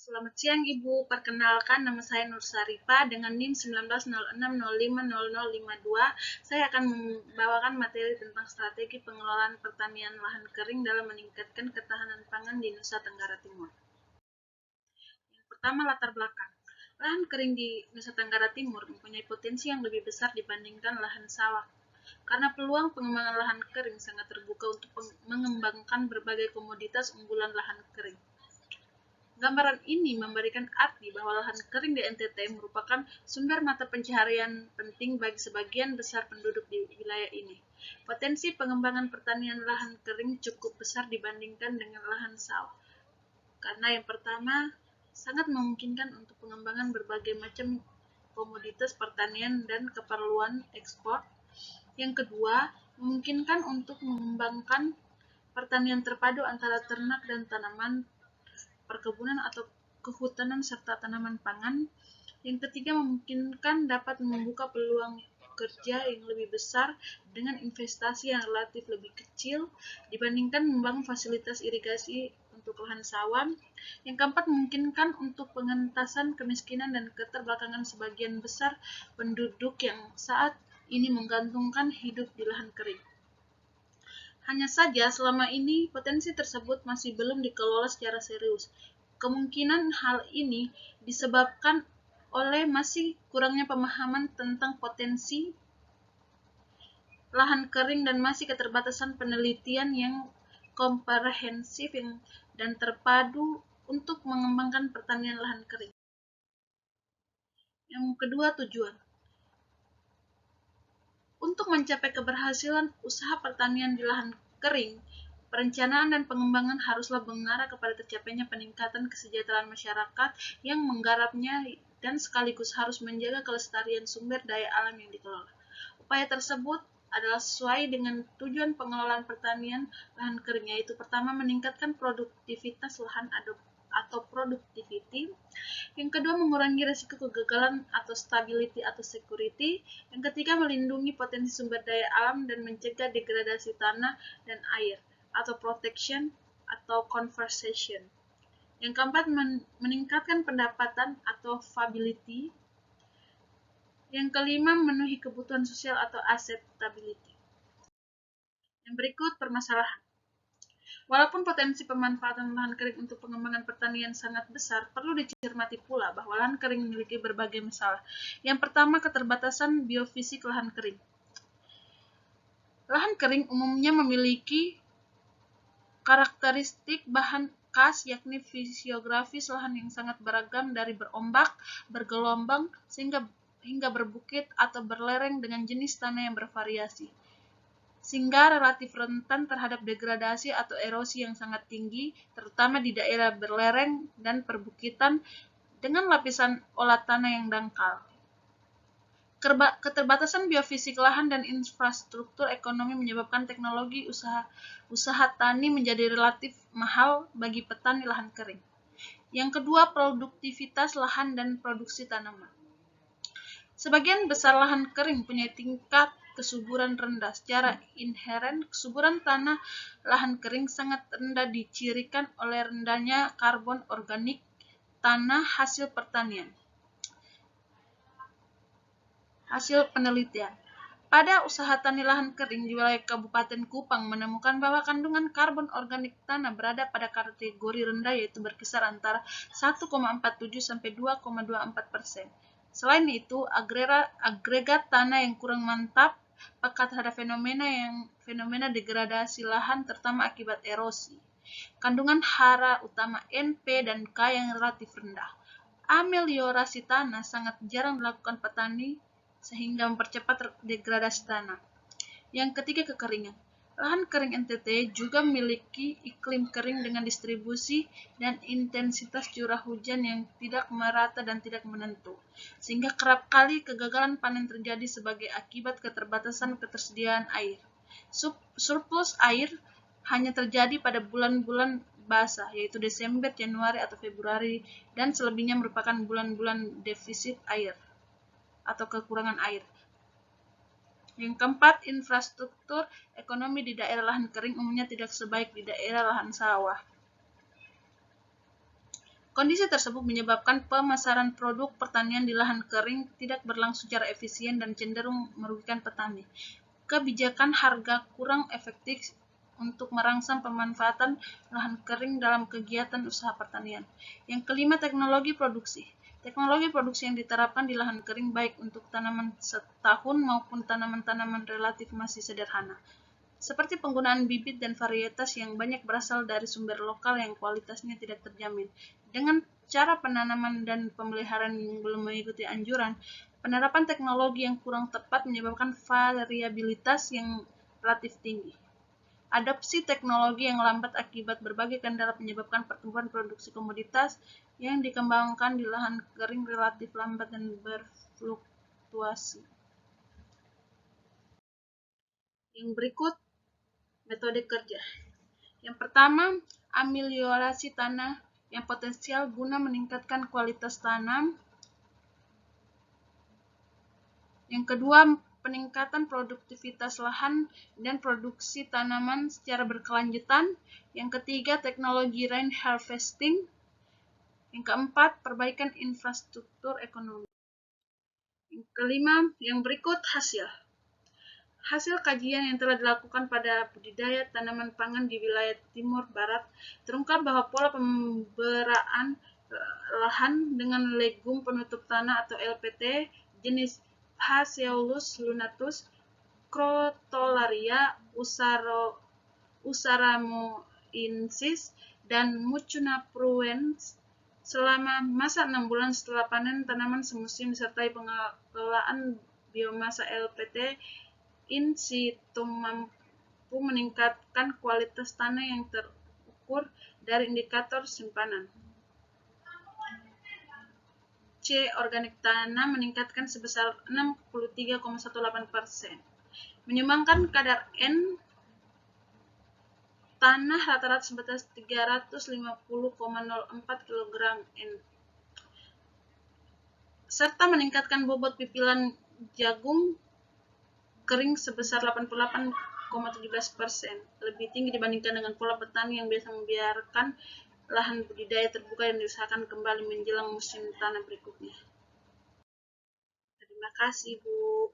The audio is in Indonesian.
Selamat siang Ibu, perkenalkan nama saya Nur Sarifa dengan NIM 1906050052. Saya akan membawakan materi tentang strategi pengelolaan pertanian lahan kering dalam meningkatkan ketahanan pangan di Nusa Tenggara Timur. Yang pertama, latar belakang. Lahan kering di Nusa Tenggara Timur mempunyai potensi yang lebih besar dibandingkan lahan sawah. Karena peluang pengembangan lahan kering sangat terbuka untuk mengembangkan berbagai komoditas unggulan lahan kering. Gambaran ini memberikan arti bahwa lahan kering di NTT merupakan sumber mata pencaharian penting bagi sebagian besar penduduk di wilayah ini. Potensi pengembangan pertanian lahan kering cukup besar dibandingkan dengan lahan sawah. Karena yang pertama, sangat memungkinkan untuk pengembangan berbagai macam komoditas pertanian dan keperluan ekspor. Yang kedua, memungkinkan untuk mengembangkan pertanian terpadu antara ternak dan tanaman, perkebunan atau kehutanan serta tanaman pangan. Yang ketiga, memungkinkan dapat membuka peluang kerja yang lebih besar dengan investasi yang relatif lebih kecil dibandingkan membangun fasilitas irigasi untuk lahan sawah. Yang keempat, memungkinkan untuk pengentasan kemiskinan dan keterbelakangan sebagian besar penduduk yang saat ini menggantungkan hidup di lahan kering. Hanya saja selama ini potensi tersebut masih belum dikelola secara serius. Kemungkinan hal ini disebabkan oleh masih kurangnya pemahaman tentang potensi lahan kering dan masih keterbatasan penelitian yang komprehensif dan terpadu untuk mengembangkan pertanian lahan kering. Yang kedua, tujuan. Untuk mencapai keberhasilan usaha pertanian di lahan kering, perencanaan dan pengembangan haruslah mengarah kepada tercapainya peningkatan kesejahteraan masyarakat yang menggarapnya dan sekaligus harus menjaga kelestarian sumber daya alam yang dikelola. Upaya tersebut adalah sesuai dengan tujuan pengelolaan pertanian lahan kering, yaitu pertama, meningkatkan produktivitas lahan atau productivity. Yang kedua, mengurangi risiko kegagalan atau stability atau security. Yang ketiga, melindungi potensi sumber daya alam dan mencegah degradasi tanah dan air atau protection atau conservation. Yang keempat, meningkatkan pendapatan atau viability. Yang kelima, memenuhi kebutuhan sosial atau acceptability. Yang berikut, permasalahan. Walaupun potensi pemanfaatan lahan kering untuk pengembangan pertanian sangat besar, perlu dicermati pula bahwa lahan kering memiliki berbagai masalah. Yang pertama, keterbatasan biofisik lahan kering. Lahan kering umumnya memiliki karakteristik bahan khas, yakni fisiografis lahan yang sangat beragam dari berombak, bergelombang, hingga berbukit atau berlereng dengan jenis tanah yang bervariasi, sehingga relatif rentan terhadap degradasi atau erosi yang sangat tinggi, terutama di daerah berlereng dan perbukitan dengan lapisan olah tanah yang dangkal. Keterbatasan biofisik lahan dan infrastruktur ekonomi menyebabkan teknologi usaha tani menjadi relatif mahal bagi petani lahan kering. Yang kedua, produktivitas lahan dan produksi tanaman. Sebagian besar lahan kering punya tingkat kesuburan rendah. Secara inheren, kesuburan tanah lahan kering sangat rendah dicirikan oleh rendahnya karbon organik tanah hasil pertanian. Hasil penelitian pada usaha tani lahan kering di wilayah Kabupaten Kupang menemukan bahwa kandungan karbon organik tanah berada pada kategori rendah, yaitu berkisar antara 1,47 sampai 2,24%. Selain itu, agregat tanah yang kurang mantap peka terhadap fenomena degradasi lahan, terutama akibat erosi. Kandungan hara utama NP dan K yang relatif rendah. Ameliorasi tanah sangat jarang dilakukan petani sehingga mempercepat degradasi tanah. Yang ketiga, kekeringan. Lahan kering NTT juga memiliki iklim kering dengan distribusi dan intensitas curah hujan yang tidak merata dan tidak menentu, sehingga kerap kali kegagalan panen terjadi sebagai akibat keterbatasan ketersediaan air. Surplus air hanya terjadi pada bulan-bulan basah, yaitu Desember, Januari, atau Februari, dan selebihnya merupakan bulan-bulan defisit air atau kekurangan air. Yang keempat, infrastruktur ekonomi di daerah lahan kering umumnya tidak sebaik di daerah lahan sawah. Kondisi tersebut menyebabkan pemasaran produk pertanian di lahan kering tidak berlangsung secara efisien dan cenderung merugikan petani. Kebijakan harga kurang efektif untuk merangsang pemanfaatan lahan kering dalam kegiatan usaha pertanian. Yang kelima, teknologi produksi. Teknologi produksi yang diterapkan di lahan kering baik untuk tanaman setahun maupun tanaman-tanaman relatif masih sederhana, seperti penggunaan bibit dan varietas yang banyak berasal dari sumber lokal yang kualitasnya tidak terjamin. Dengan cara penanaman dan pemeliharaan yang belum mengikuti anjuran, penerapan teknologi yang kurang tepat menyebabkan variabilitas yang relatif tinggi. Adopsi teknologi yang lambat akibat berbagai kendala menyebabkan pertumbuhan produksi komoditas yang dikembangkan di lahan kering relatif lambat dan berfluktuasi. Yang berikut metode kerja. Yang pertama, ameliorasi tanah yang potensial guna meningkatkan kualitas tanam. Yang kedua, peningkatan produktivitas lahan dan produksi tanaman secara berkelanjutan. Yang ketiga, teknologi rain harvesting. Yang keempat, perbaikan infrastruktur ekonomi. Yang kelima, yang berikut hasil. Hasil kajian yang telah dilakukan pada budidaya tanaman pangan di wilayah Timur Barat terungkap bahwa pola pemberaan lahan dengan legum penutup tanah atau LPT jenis Phaseolus lunatus, Crotalaria usaramoensis, dan Mucuna pruens selama masa 6 bulan setelah panen tanaman semusim disertai pengelolaan biomasa LPT in situ mampu meningkatkan kualitas tanah yang terukur dari indikator simpanan. C. Organik tanah meningkatkan sebesar 63,18%. Menyumbangkan kadar N tanah rata-rata sebatas 350,04 kg N. Serta meningkatkan bobot pipilan jagung kering sebesar 88,17%, lebih tinggi dibandingkan dengan pola petani yang biasa membiarkan lahan budidaya terbuka dan diusahakan kembali menjelang musim tanam berikutnya. Terima kasih, Bu.